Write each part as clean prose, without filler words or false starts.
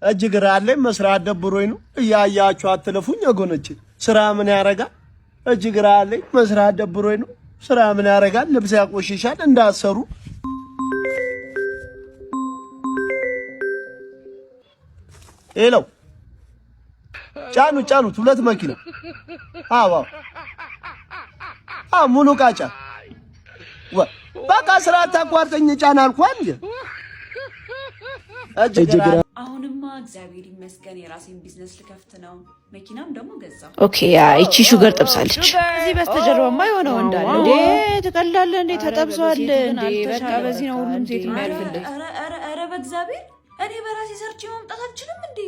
እጅግራ አለኝ መስራት ደብሮኝ ነው እያያችሁ አትለፉኝ ወገኖቼ ስራ ምን ያረጋል እጅግራ አለኝ መስራት ደብሮኝ ነው ስራ ምን ያረጋል ልብስ ያቆሽሻል እንዳሰሩ ሄሎ ጫኑት ሁለት መኪና አዎ ሙሉ ቃጫ በቃ ስራ አታቋርጠኝ ጫና አልኳን እንዴ እጅግራ አሁንማ እግዚአብሔር ይመስገን የራሴን ቢዝነስ ልከፍት ነው መኪናም ደግሞ ገዛው ኦኬ እቺ ሹገር ጠብሳለች እዚህ በስተጀርባማ የሆነው እንዳለ እንዴ ተቀላለ እንዴ ተጠብሷል እንዴ በቃ በዚህ ነው ሁሉም ሴት የሚያልፍልህ ኧረ በእግዚአብሔር እኔ በራሴ ሰርቼ ማምጣት አልችልም እንዴ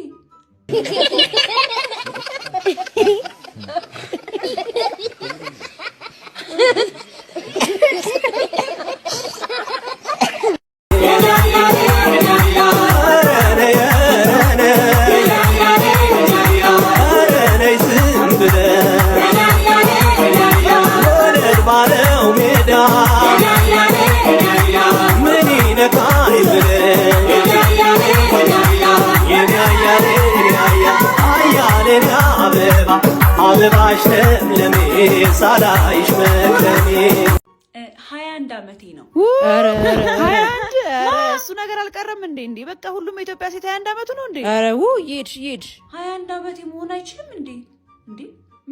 አበባሽ ለምለሜ ሳላይሽ መክረሜ 21 አመቴ ነው አረ 21 እሱ ነገር አልቀረም እንዴ በቃ ሁሉም የኢትዮጵያ ሴት 21 አመቱ ነው እንዴ አረ ይሄድ 21 አመቴ መሆን አይችልም እንዴ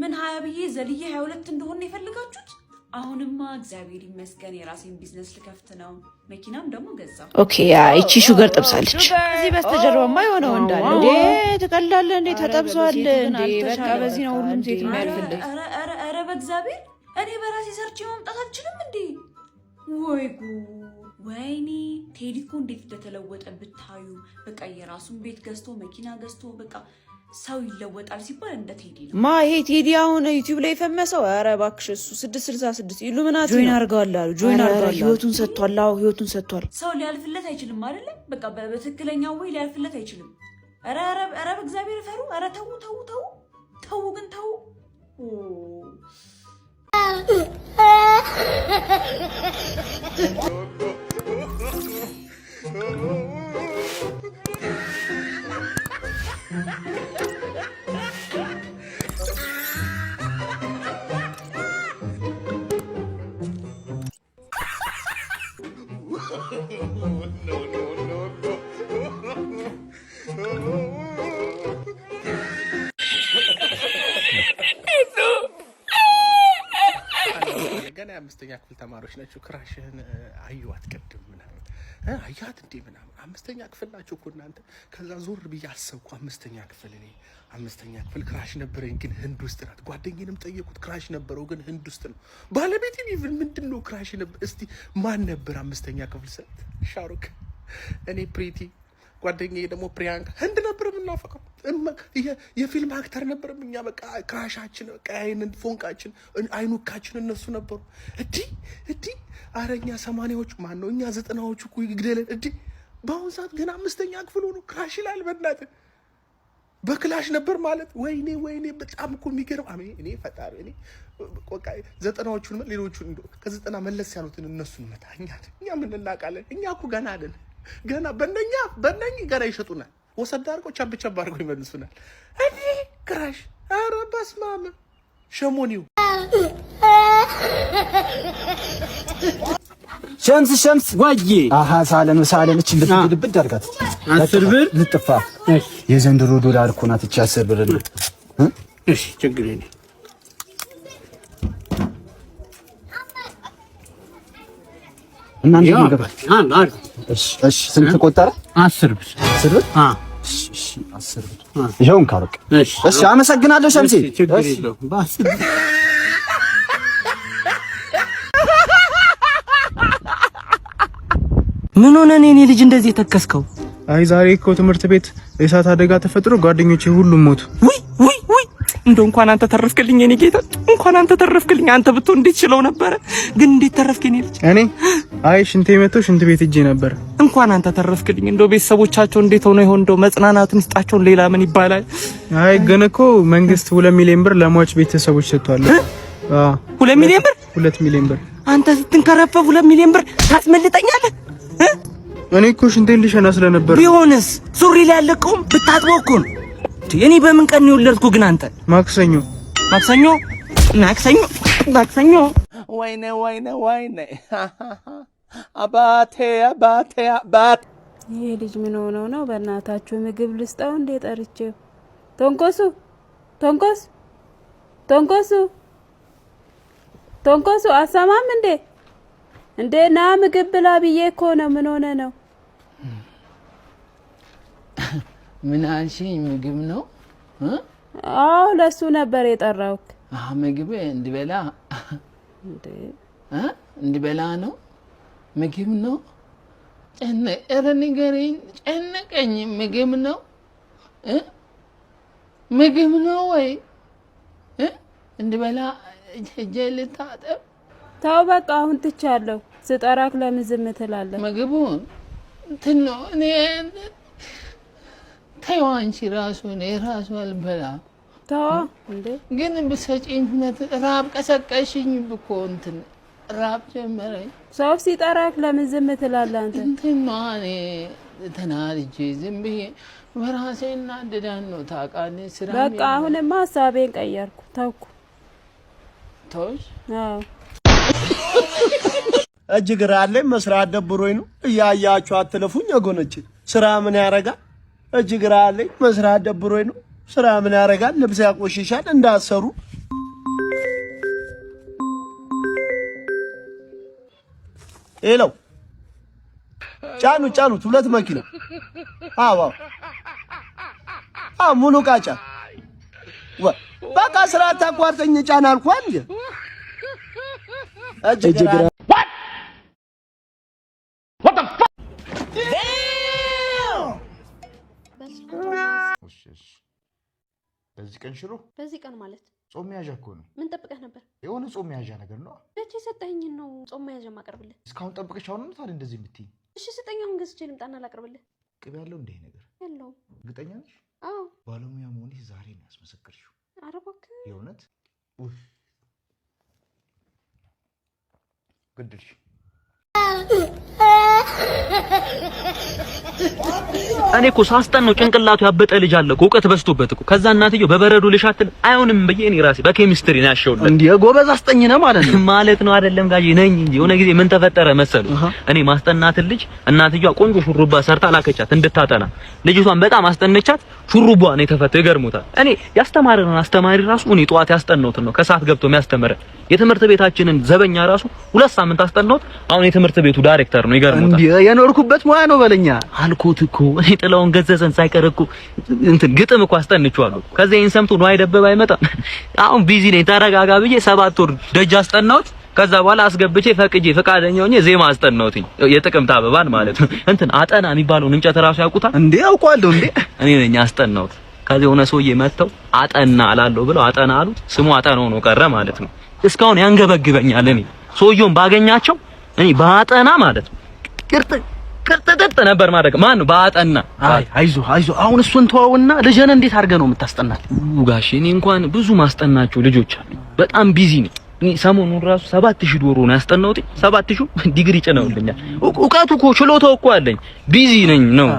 ምን 20 ብዬ ዘልዬ 22 እንደሆነ ይፈልጋችሁት አሁንማ እግዚአብሔር ይመስገን የራሴን ቢዝነስ ልከፍት ነው መኪናም ደግሞ ገዛው ኦኬ እቺ ሹገር ጠብሳለች እዚህ በስተጀርባማ የሆነው እንዳለ እንዴ ተቀላለ እንዴ ተጠብሷል እንዴ በቃ በዚህ ነው ሁሉም ሴት የሚያልፍልህ ኧረ በእግዚአብሔር እኔ በራሴ ሰርቼ ማምጣት አልችልም እንዴ ወይኔ ቴዲኮ እንዴት እንደተለወጠ ብታዩ በቃ የራሱን ቤት ገዝቶ መኪና ገዝቶ በቃ ሰው ይለወጣል ሲባል እንደ ቴዲ ነው ይሄ ቴዲ አሁን ዩቲዩብ ላይ ፈመሰው ኧረ እባክሽ እሱ 666 ኢሉሚናቲ ጆይን አድርገዋል ህይወቱን ሰጥቷል ሰው ሊያልፍለት አይችልም አይደል በቃ በትክክለኛው ወይ ሊያልፍለት አይችልም ኧረ በእግዚአብሔር ፈሩ ኧረ ተው ግን ተው ገና አምስተኛ ክፍል ተማሪዎች ናቸው ክራሽህን አዩዋት ቀድም ምናምን አያት እንዴ ምናምን አምስተኛ ክፍል ናቸው እኮ እናንተ ከዛ ዞር ብዬ አሰብኩ አምስተኛ ክፍል ክራሽ ነበረኝ ግን ህንድ ውስጥ ናት ጓደኛዬንም ጠየቁት ክራሽ ነበረው ግን ህንድ ውስጥ ነው ባለቤቴም ኢቭን ምንድነው ክራሽ ነበር እስቲ ማን ነበር አምስተኛ ክፍል ሰጥ ሻሩክ እኔ ፕሪቲ ጓደኛዬ ደግሞ ፕሪያንካ ህንድ ነበር የምናፈቀው የፊልም አክተር ነበር እኛ በቃ ክራሻችን በቃ ፎንቃችን አይኑካችን እነሱ ነበሩ እዲ አረኛ 80ዎቹ ማን ነው እኛ 90ዎቹ እኮ ይግደለን እዲ በአሁን ሰዓት ገና አምስተኛ ክፍል ሆኖ ክራሽ ይላል በእናትህ በክላሽ ነበር ማለት ወይኔ በጣም እኮ የሚገርም እኔ ፈጣሪ እኔ ቆቃ 90ዎቹን ሌሎቹን ከ90 መለስ ያሉትን እነሱን መታኛ እኛ ምን እናቃለን እኛ እኮ ገና አይደል ገና በእነኝ ገና ይሸጡናል ወሰድ አድርገው ቻብ አድርገው ይመልሱናል እኔ ክራሽ ኧረ በስመ አብ ሸሞኒው ሸምስ ዋዬ ሳለን እቺ ልትድብድ አድርጋት 10 ብር ልጥፋ የዘንድሮ ዶላር እኮ ናት እቺ 10 ብር እሺ ችግር የለም እናንተ ይገባል እሺ ስንት ቆጠረ 10 ብር እሺ 10 ብር ይሄውን ካበቃ እሺ አመሰግናለሁ ሸምሴ ምን ሆነ እኔ ልጅ እንደዚህ ተከስከው አይ ዛሬ እኮ ትምህርት ቤት የእሳት አደጋ ተፈጥሮ ጓደኞቼ ሁሉም ሞቱ ውይ እንደው እንኳን አንተ ተረፍክልኝ እኔ ጌታ እንኳን እንኳን አንተ ተረፍክልኝ። አንተ ብትሆን እንዴት ችለው ነበር? ግን እንዴት ተረፍከኝ ልጅ? እኔ አይ ሽንቴ መቶ ሽንት ቤት ሄጄ ነበር። እንኳን አንተ ተረፍክልኝ። እንደው ቤተሰቦቻቸው እንዴት ሆነ ይሆን? እንደው መጽናናትን ይስጣቸው። ሌላ ምን ይባላል? አይ ግን እኮ መንግስት 2 ሚሊዮን ብር ለሟች ቤተሰቦች ሰጥቷል። 2 ሚሊዮን ብር? 2 ሚሊዮን ብር። አንተ ስትንከረፈፍ 2 ሚሊዮን ብር ታስመልጠኛለህ? እኔ እኮ ሽንቴን ልሸና ስለነበር። ቢሆንስ ሱሪ ላይ ያለቀውም ብታጥበው እኮ ነው። እኔ በምን ቀን ነው የወለድኩ? ግን አንተ ማክሰኞ ወይኔ አባቴ ይሄ ልጅ ምን ሆነው ነው? በእናታችሁ ምግብ ልስጣው እንዴ? ጠርቼው ቶንኮሱ አሰማም እንዴ ና ምግብ ብላ ብዬ እኮ ነው። ምን ሆነ ነው? ምን አንሺኝ? ምግብ ነው? አዎ ለሱ ነበር የጠራውክ። ምግብ እንድበላ እንድበላ ነው? ምግብ ነው? ኧረ ንገረኝ፣ ጨነቀኝ። ምግብ ነው? ምግብ ነው ወይ እንድበላ? እጄ ልታጠብ? ተው በቃ አሁን ትቻለሁ። ስጠራክ ለምን ዝም ትላለህ? ምግቡን እንትን ነው እኔ ተይው አንቺ ራሱ አልበላ። ተው እንዴ ግን ብሰጪኝ ራብ ቀሰቀሽኝ እኮ እንትን ራብ ጀመረኝ። ሰው ሲጠራክ ለምን ዝም ትላለህ አንተ? እንትን ነው እኔ ተናድጄ ዝም ብዬ በራሴ እናድዳን ነው ታውቃለህ። ስራ በቃ አሁንማ ሀሳቤን ቀየርኩ፣ ተውኩ። ተውሽ? አዎ እጅ ግራ አለኝ መስራት ደብሮኝ ነው። እያያችሁ አትለፉኝ ወገኖቼ። ስራ ምን ያረጋል? እጅ ግራ አለኝ መስራት ደብሮኝ ነው። ስራ ምን ያረጋል? ልብስ ያቆሽሻል እንዳሰሩ። ሄሎ ጫኑት 2 መኪና። አዎ ሙሉ ቃጫ። በቃ ስራ ታቋርጠኝ ጫና አልኳል እንዴ? እጅ ግራ በዚህ ቀን ሽሮ? በዚህ ቀን ማለት ጾም መያዣ እኮ ነው። ምን ጠብቀህ ነበር? የሆነ ጾም መያዣ ነገር ነው። መቼ ሰጠኸኝ ነው ጾም መያዣ ማቀርብልህ? እስካሁን ጠብቀሽ አሁን ነው ታዲያ እንደዚህ የምትይኝ? እሺ ስጠኝ፣ አሁን ገዝቼ ልምጣና ላቀርብልህ። ቅቤ ያለው እንደ ነገር ያለው? እርግጠኛ ነሽ? አዎ። ባለሙያ መሆንሽ ዛሬ ነው ያስመሰከርሽው። ኧረ እባክህ የእውነት ግድልሽ። እኔ እኮ ሳስጠን ነው ጭንቅላቱ ያበጠ ልጅ አለ እኮ እውቀት በዝቶበት እኮ። ከዛ እናትየው በበረዶ ልሻትል አይሆንም ብዬ እኔ ራሴ በኬሚስትሪ ነው ያሸውልኝ። እንዴ ጎበዝ አስጠኝ ነው ማለት ነው? ማለት ነው አይደለም ጋጂ ነኝ እንጂ። የሆነ ጊዜ ምን ተፈጠረ መሰሉ? እኔ ማስጠናት ልጅ እናትየዋ ቆንጆ ሹሩባ ሰርታ ላከቻት እንድታጠና። ልጅቷን በጣም አስጠነቻት። ሹሩባ ነው የተፈተው። ይገርሙታል። እኔ ያስተማረን አስተማሪ ራሱ እኔ ጠዋት ያስጠናሁት ነው ከሰዓት ገብቶ የሚያስተምረን። የትምህርት ቤታችንን ዘበኛ ራሱ 2 ሳምንት አስጠናሁት። አሁን የትምህርት ቤቱ ዳይሬክተር ነው። ይገርሙታል። እንዴ የኖርኩበት ሙያ ነው በለኛ አልኩት እኮ እኔ ጥላውን ገዘዘን ሳይቀር እኮ እንትን ግጥም እኮ አስጠንቼዋለሁ። ከዛ ይሄን ሰምቶ ነው አይደበብ አይመጣም። አሁን ቢዚ ነኝ ተረጋጋ ብዬ 7 ወር ደጅ አስጠናሁት። ከዛ በኋላ አስገብቼ ፈቅጄ ፈቃደኛ ሆኜ ዜማ አስጠናሁትኝ። የጥቅምት አበባን ማለት ነው። እንትን አጠና የሚባለውን እንጨት ራሱ ያውቁታል እንዴ? ያውቃለሁ እንዴ? እኔ ነኝ አስጠናሁት። ከዛ የሆነ ሰውዬ መጥተው አጠና አላለሁ ብለው አጠና አሉት። ስሙ አጠና ሆኖ ቀረ ማለት ነው። እስካሁን ያንገበግበኛል። እኔ ሰውዬውን ባገኛቸው እኔ ባጠና ማለት ነው ቅርጥጥ ነበር ማድረግ። ማን ነው ባጠና? አይዞህ አሁን እሱን ተወውና ልጅን እንዴት አድርገህ ነው የምታስጠናት? ጋሼ እኔ እንኳን ብዙ ማስጠናቸው ልጆች አሉ። በጣም ቢዚ ነኝ። እኔ ሰሞኑን ራሱ 7000 ዶሮ ነው ያስጠናሁት። 7000 ዲግሪ ጭነውልኛል። እውቀቱ እኮ ችሎታው እኮ አለኝ። ቢዚ ነኝ ነው።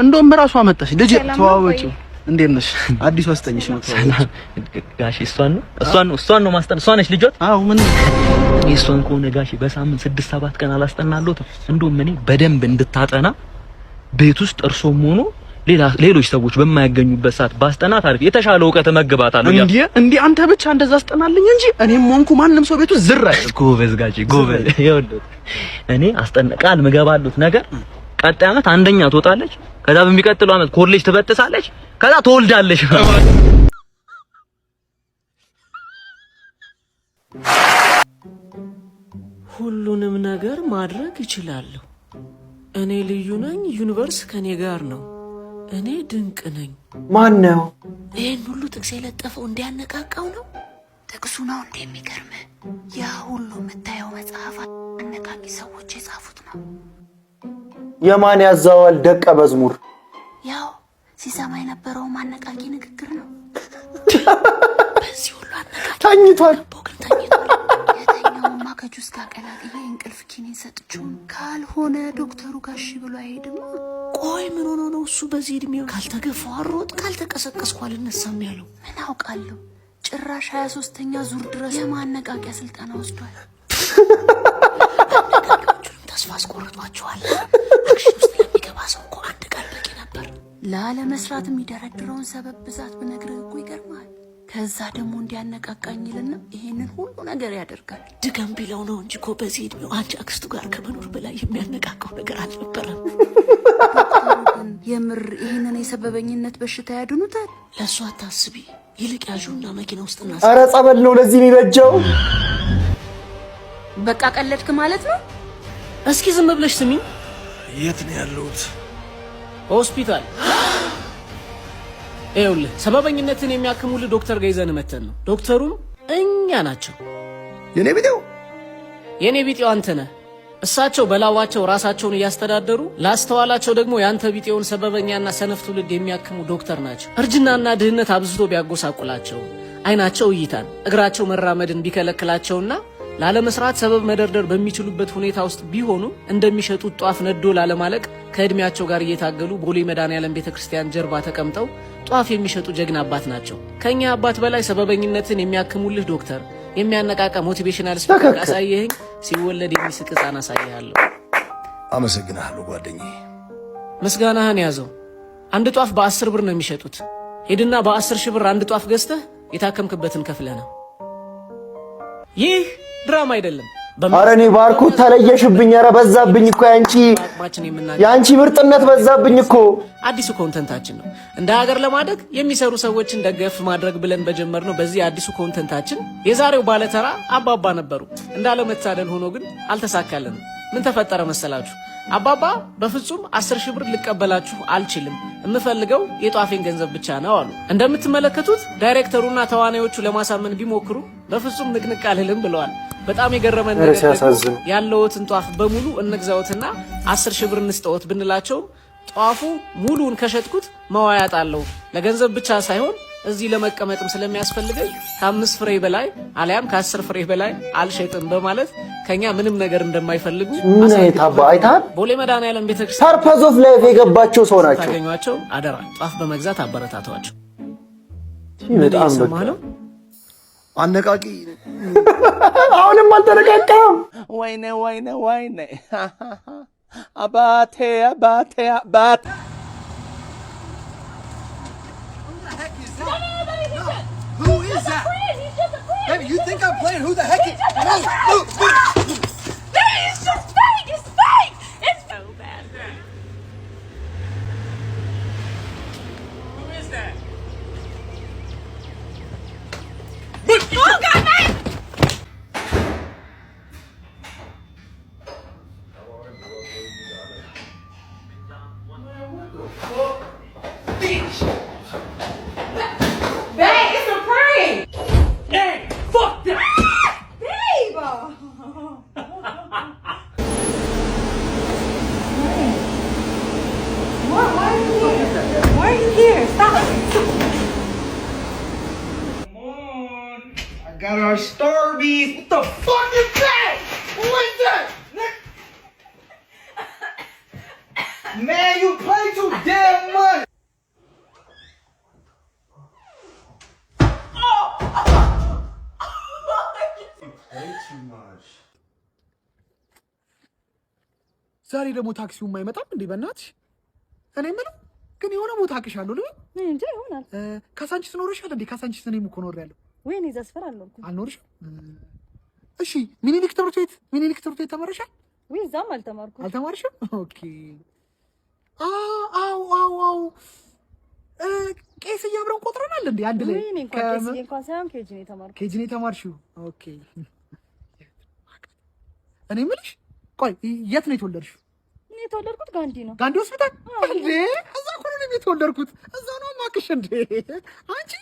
እንደውም ራሱ አመጣሽ ልጅ ተዋወጪው። እንዴት ነሽ? አዲሱ አስጠኝሽ ነው ተዋወጪው። ጋሼ እሷን ነው ማስጠና። እሷ ነች ልጆት? አዎ ምን እሷን ከሆነ ጋሼ በሳምንት 6-7 ቀን አላስጠናለሁትም። እንደውም እኔ በደንብ እንድታጠና ቤት ውስጥ እርሶም ሆኖ ሌሎች ሰዎች በማያገኙበት ሰዓት ባስጠናት አሪፍ የተሻለ እውቀት መግባታለሁ። እንዴ አንተ ብቻ እንደዛ አስጠናልኝ እንጂ እኔም ሆንኩ ማንም ሰው ቤቱ ዝር አይል። ጎበዝ ጋሼ ጎበዝ። ይኸውልህ እኔ ቃል ምገባሉት ነገር ቀጣይ ዓመት አንደኛ ትወጣለች። ከዛ በሚቀጥለው ዓመት ኮሌጅ ትበጥሳለች። ከዛ ትወልዳለች። ሁሉንም ነገር ማድረግ እችላለሁ። እኔ ልዩ ነኝ። ዩኒቨርስ ከኔ ጋር ነው። እኔ ድንቅ ነኝ። ማን ነው? ይሄን ሁሉ ጥቅስ የለጠፈው እንዲያነቃቃው ነው። ጥቅሱ ነው እንደሚገርም ያ ሁሉ የምታየው መጽሐፍ አነቃቂ ሰዎች የጻፉት ነው። የማን ያዛዋል ደቀ መዝሙር? ያው ሲሰማ የነበረው ማነቃቂ ንግግር ነው። በዚህ ሁሉ አነቃቂ ተኝቷል። የተኛውማ ከጁስ ጋር ቀላቅዬ እንቅልፍ ኪኒን ሰጥቼው ካልሆነ ዶክተሩ ጋር እሺ ብሎ አይሄድም። ቆይ ምን ሆኖ ነው እሱ በዚህ እድሜው ካልተገፋው አሮጥ ካልተቀሰቀስኩ አልነሳም ያለው? ምን አውቃለሁ። ጭራሽ 23ኛ ዙር ድረስ የማነቃቂያ ስልጠና ወስዷል። አነቃቂዎቹንም ተስፋ አስቆርጧቸዋል። አክሽን ውስጥ ለሚገባ ሰው እኮ አንድ ቃል በቂ ነበር። ላለመስራት የሚደረድረውን ሰበብ ብዛት ብነግርህ እኮ ይገርማል። ከዛ ደግሞ እንዲያነቃቃኝልና ይሄንን ሁሉ ነገር ያደርጋል። ድገም ቢለው ነው እንጂ እኮ በዚህ እድሜው አንቺ አክስቱ ጋር ከመኖር በላይ የሚያነቃቀው ነገር አልነበረም። የምር ይሄንን የሰበበኝነት በሽታ ያድኑታል። ለእሱ አታስቢ። ይልቅ ያዡና መኪና ውስጥ እናስ ኧረ ጸበል ነው ለዚህ የሚበጀው። በቃ ቀለድክ ማለት ነው። እስኪ ዝም ብለሽ ስሚኝ። የት ነው ያለሁት? ሆስፒታል። ይኸውልህ ሰበበኝነትን የሚያክሙልህ ዶክተር ጋር ይዘን መተን ነው። ዶክተሩም እኛ ናቸው። የኔ ቢጤው አንተ ነህ። እሳቸው በላባቸው ራሳቸውን እያስተዳደሩ ላስተዋላቸው ደግሞ ያንተ ቢጤውን ሰበበኛና ሰነፍ ትውልድ የሚያክሙ ዶክተር ናቸው። እርጅናና ድህነት አብዝቶ ቢያጎሳቁላቸው፣ አይናቸው እይታን፣ እግራቸው መራመድን ቢከለክላቸውና ላለመስራት ሰበብ መደርደር በሚችሉበት ሁኔታ ውስጥ ቢሆኑ እንደሚሸጡት ጧፍ ነዶ ላለማለቅ ከእድሜያቸው ጋር እየታገሉ ቦሌ መድኃኔዓለም ቤተክርስቲያን ጀርባ ተቀምጠው ጧፍ የሚሸጡ ጀግና አባት ናቸው። ከኛ አባት በላይ ሰበበኝነትን የሚያክሙልህ ዶክተር፣ የሚያነቃቃ ሞቲቬሽናል ስፒከር አሳየኸኝ። ሲወለድ የሚስቅ ሕፃን አሳይሃለሁ። አመሰግናለሁ ጓደኛዬ። ምስጋናህን ያዘው። አንድ ጧፍ በ10 ብር ነው የሚሸጡት። ሄድና በ10 ሺህ ብር አንድ ጧፍ ገዝተህ የታከምክበትን ከፍለህ ነው። ይህ ድራማ አይደለም። ኧረ እኔ ባርኮት ተለየሽብኝ። ኧረ በዛብኝ እኮ ያንቺ ምርጥነት በዛብኝ እኮ። አዲሱ ኮንተንታችን ነው። እንደ ሀገር ለማደግ የሚሰሩ ሰዎችን ደገፍ ማድረግ ብለን በጀመርነው በዚህ አዲሱ ኮንተንታችን የዛሬው ባለተራ አባባ ነበሩ። እንዳለመታደል ሆኖ ግን አልተሳካልንም። ምን ተፈጠረ መሰላችሁ? አባባ በፍጹም 10 ሺህ ብር ልቀበላችሁ አልችልም፣ የምፈልገው የጧፌን ገንዘብ ብቻ ነው አሉ። እንደምትመለከቱት ዳይሬክተሩና ተዋናዮቹ ለማሳመን ቢሞክሩ በፍጹም ንቅንቅ አልልም ብለዋል። በጣም የገረመን ነገር ያለውትን ጧፍ በሙሉ እንግዛውትና 10 ሺህ ብር እንስጠውት ብንላቸው ጧፉ ሙሉን ከሸጥኩት መዋያት አለው ለገንዘብ ብቻ ሳይሆን እዚህ ለመቀመጥም ስለሚያስፈልገኝ ከ5 ፍሬ በላይ አሊያም ከ10 ፍሬ በላይ አልሸጥም በማለት ከኛ ምንም ነገር እንደማይፈልጉ አይታል። ቦሌ መድኃኔዓለም ቤተክርስቲያን ፐርፐዝ ኦፍ ላይፍ የገባቸው ሰው ናቸው። ታገኟቸው፣ አደራ ጧፍ በመግዛት አበረታቷቸው። በጣም ነው አነቃቂ። አሁንም አልተነቃቃም። ወይኔ ወይኔ ወይኔ አባቴ አባቴ አባቴ Who is that? Baby, you think I'm playing? Who the heck is... It's just fake! It's fake! It's so bad. Who is that? Oh, God, man! Got our Starbies. What the fuck is that? Who is that? Man, you play too damn much. You play too much. ዛሬ ደግሞ ታክሲው የማይመጣም እንዴ? በእናትሽ እኔ የምለው ግን የሆነ ቦታ አቅሻለሁ ልበል እንዴ? ይሆናል። ካሳንቺስ ኖርሻል እንዴ? ካሳንቺስ እኔም እኮ ኖሬያለሁ። ወይኔ ዘስፈር አልኖርኩም። አልኖርሽም? እሺ ሚኒሊክ ትምህርት ቤት ተመረሻል? ወይ እዛም አልተማርኩም። አልተማርሽም? ኦኬ። አው ቄስ እያብረን ቆጥረናል እንዴ አንድ ላይ? ወይኔ ቄስ እንኳን ሳይሆን ኬጂ ነው የተማርኩት። ኬጂ ነው የተማርሽው? ኦኬ። እኔ የምልሽ ቆይ የት ነው የተወለድሽው? እኔ የተወለድኩት ጋንዲ ነው። ጋንዲ ሆስፒታል እንዴ? እዛ እኮ ነው የተወለድኩት። እዛ ነው ማክሽ እንዴ አንቺ?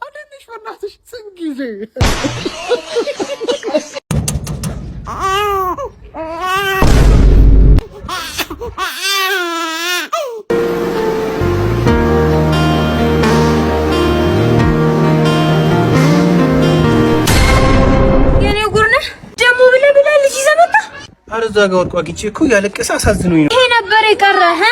አንዴ በእናትሽ ስንት ጊዜ የኔ ጉርነ ደሞ ብለ ልጅ ይዘመጣ አረዛ ጋር ወርቋ ግጭ እኮ ያለቀሰ አሳዝኖኝ ነው። ይሄ ነበር የቀረህ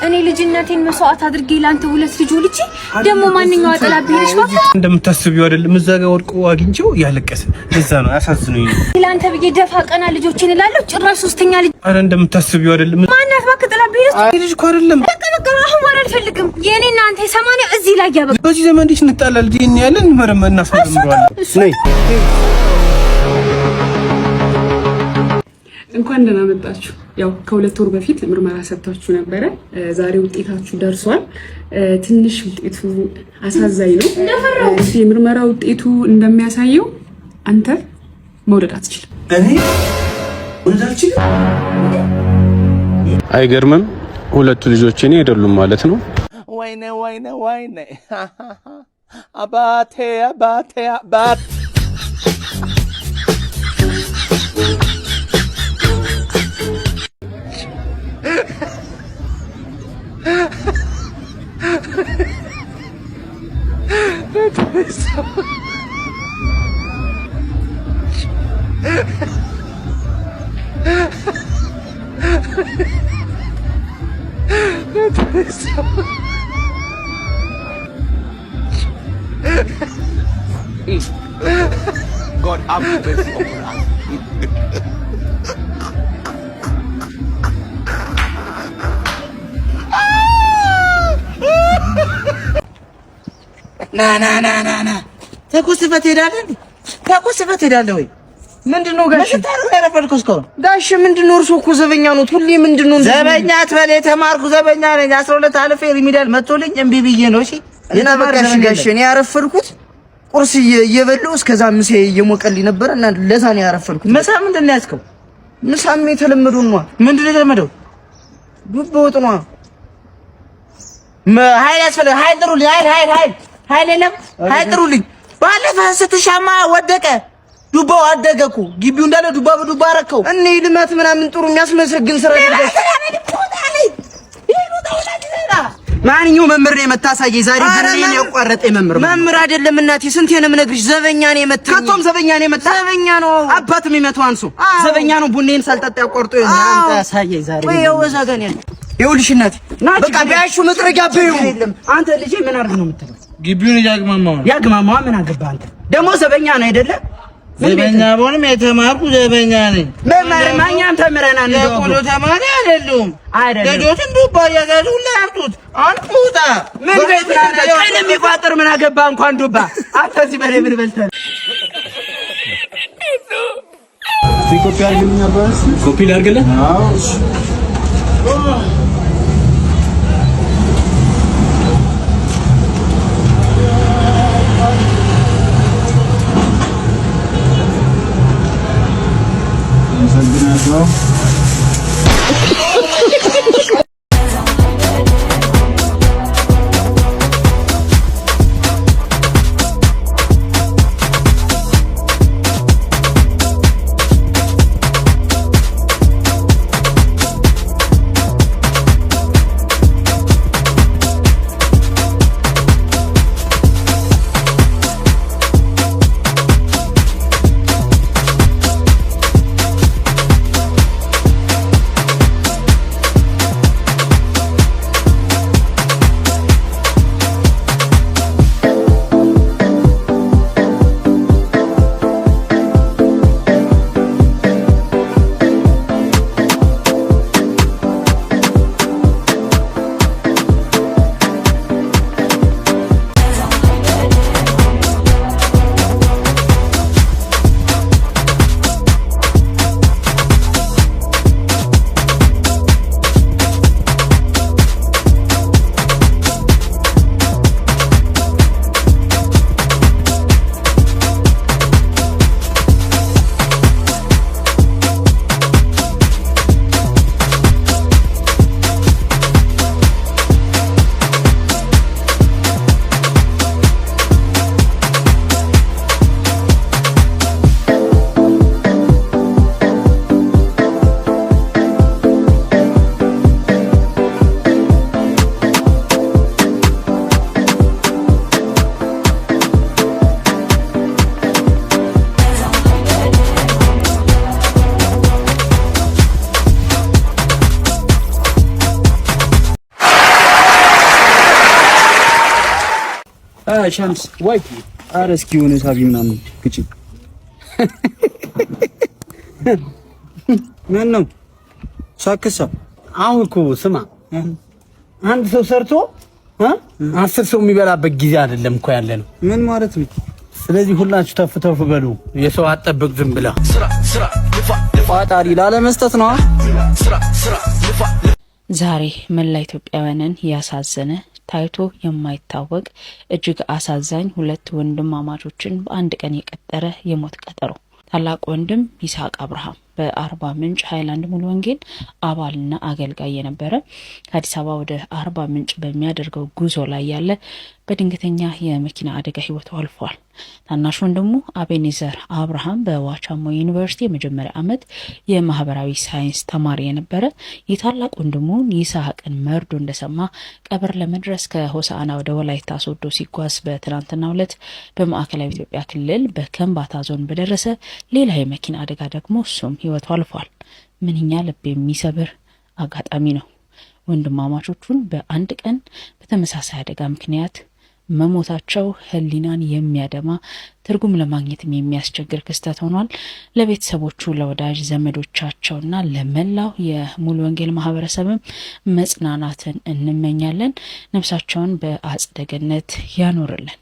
እኔ ልጅነቴን መስዋዕት አድርጌ ላንተ ሁለት ልጅ ልጅ ደሞ ማንኛው አጠላብኝ ልጅ ባካ እንደምታስቢው አይደለም። እዛ ጋር ወርቆ አግኝቼው ያለቀሰ ለዛ ነው አሳዝኖኝ ነው። ላንተ ብዬ ደፋ ቀና ልጆችን እላለሁ ጭራሽ ሶስተኛ ልጅ አረ እንደምታስቢው አይደለም። ማናት ባካ ጥላብኝ ልጅ እኮ አይደለም። በቃ አሁን ማለት አልፈልግም። የኔና አንተ 80 እዚህ ላይ ያበቃ። በዚህ ዘመን እንዴት እንጣላል? ዲን ያለን መረመና እናስመረምራለን። ነይ እንኳን ደህና መጣችሁ። ያው ከ2 ወር በፊት ምርመራ ሰጥታችሁ ነበረ። ዛሬ ውጤታችሁ ደርሷል። ትንሽ ውጤቱ አሳዛኝ ነው። የምርመራ ውጤቱ እንደሚያሳየው አንተ መውለድ አትችልም። እኔ መውለድ አልችልም? አይገርምም? ሁለቱ ልጆች እኔ አይደሉም ማለት ነው። ወይኔ ወይኔ ወይኔ አባቴ አባቴ አባቴ God have mercy upon us. ና ተኩስበት ሄዳለህ። ተኩስበት ሄዳለህ ወይ? ምንድነው ጋሽ? ታሩ ያረፈልኩ እስካሁን ጋሽ ምንድነው? እርሶ እኮ ዘበኛ ነው። ሁሌ ምንድነው ዘበኛ አትበል። የተማርኩ ዘበኛ ነኝ። 12 አልፌ ሪሚዲያል መጥቶልኝ እምቢ ብዬ ነው። እሺ እና በቃሽ ጋሽ፣ እኔ ያረፈልኩት ቁርስ እየበላሁ እስከዛ ምሳ እየሞቀልኝ ነበር እና ለዛ ነው ያረፈልኩት። ምሳ ምንድነው ያዝከው? ምሳም የተለመደው ነው። ምንድነው የተለመደው? ዱብ ወጥ ነው። ኃይል ያስፈልጋል። ኃይል ጥሩልኝ። ኃይል የለም። ኃይል ጥሩልኝ። ባለፈ ስትሻማ ወደቀ። ዱባው አደገ እኮ ግቢው እንዳለ ዱባ በዱባ አረከው። እኔ ልማት ምናምን ጥሩ የሚያስመሰግን ስራ ይደርስ። ማንኛው መምህር ነው የመታሳየኝ ዛሬ? ግሬን ያቋረጠ መምህር አይደለም እናቴ፣ ስንቴ ነው የምነግርሽ? ዘበኛ ነው የመታኝ። ከቶም ዘበኛ ነው የመታ። ዘበኛ ነው አባትም የመታው አንሱ ዘበኛ ነው። ቡኔን ሳልጠጣ ያቋርጦ አንተ ያሳየኝ ዛሬ። ወይ ወዛ ጋር ነው። ይኸውልሽ እናቴ በቃ ቢያሹ መጥረጊያ በይው። አንተ ልጄ ምን አድርግ ነው የምትለው? ግቢውን ያግማማው ምን አገባ አንተ? ደግሞ ዘበኛ ነው አይደለ? ዘበኛ ቦንም የተማርኩ ዘበኛ ነኝ። ማኛም ተምረናል። ለቆሎ ተማሪ አይደሉም። ልጆችን ዱባ እያጋዙ ላያርጡት አንቁጣ ምን ቤት ናቸው? ቀን የሚቋጥር ምን አገባ እንኳን ዱባ። አንተ እዚህ በላይ ምን በልተህ ኮፒ አድርግልኝ ነበር። ኮፒ ላድርግልህ? አዎ እሺ። ሸምስ ወይ ኧረ እስኪ የሆነ ሳቢ ምናምን ግጭ ምን ነው ሳክሳ አሁን እኮ ስማ አንድ ሰው ሰርቶ 10 ሰው የሚበላበት ጊዜ አይደለም እኮ ያለ ነው። ምን ማለት ነው? ስለዚህ ሁላችሁ ተፍተፍ በሉ። የሰው አጠብቅ ዝም ብላ ቋጣሪ ላለመስጠት ነው። ዛሬ መላ ኢትዮጵያውያንን ያሳዘነ ታይቶ የማይታወቅ እጅግ አሳዛኝ ሁለት ወንድማማቾችን በአንድ ቀን የቀጠረ የሞት ቀጠሮ። ታላቅ ወንድም ይስሐቅ አብርሃም በአርባ ምንጭ ሃይላንድ ሙሉ ወንጌል አባልና አገልጋይ የነበረ ከአዲስ አበባ ወደ አርባ ምንጭ በሚያደርገው ጉዞ ላይ ያለ በድንገተኛ የመኪና አደጋ ህይወቱ አልፏል። ታናሽ ወንድሙ አቤኔዘር አብርሃም በዋቻሞ ዩኒቨርሲቲ የመጀመሪያ ዓመት የማህበራዊ ሳይንስ ተማሪ የነበረ የታላቅ ወንድሙን ይስሐቅን መርዶ እንደሰማ ቀብር ለመድረስ ከሆሳዕና ወደ ወላይታ ሶዶ ሲጓዝ በትናንትናው ዕለት በማዕከላዊ ኢትዮጵያ ክልል በከምባታ ዞን በደረሰ ሌላ የመኪና አደጋ ደግሞ እሱም ህይወቱ አልፏል። ምንኛ ልብ የሚሰብር አጋጣሚ ነው። ወንድማማቾቹን በአንድ ቀን በተመሳሳይ አደጋ ምክንያት መሞታቸው ህሊናን የሚያደማ ትርጉም ለማግኘትም የሚያስቸግር ክስተት ሆኗል። ለቤተሰቦቹ፣ ለወዳጅ ዘመዶቻቸውና ለመላው የሙሉ ወንጌል ማህበረሰብም መጽናናትን እንመኛለን። ነፍሳቸውን በአጸደ ገነት ያኖርልን።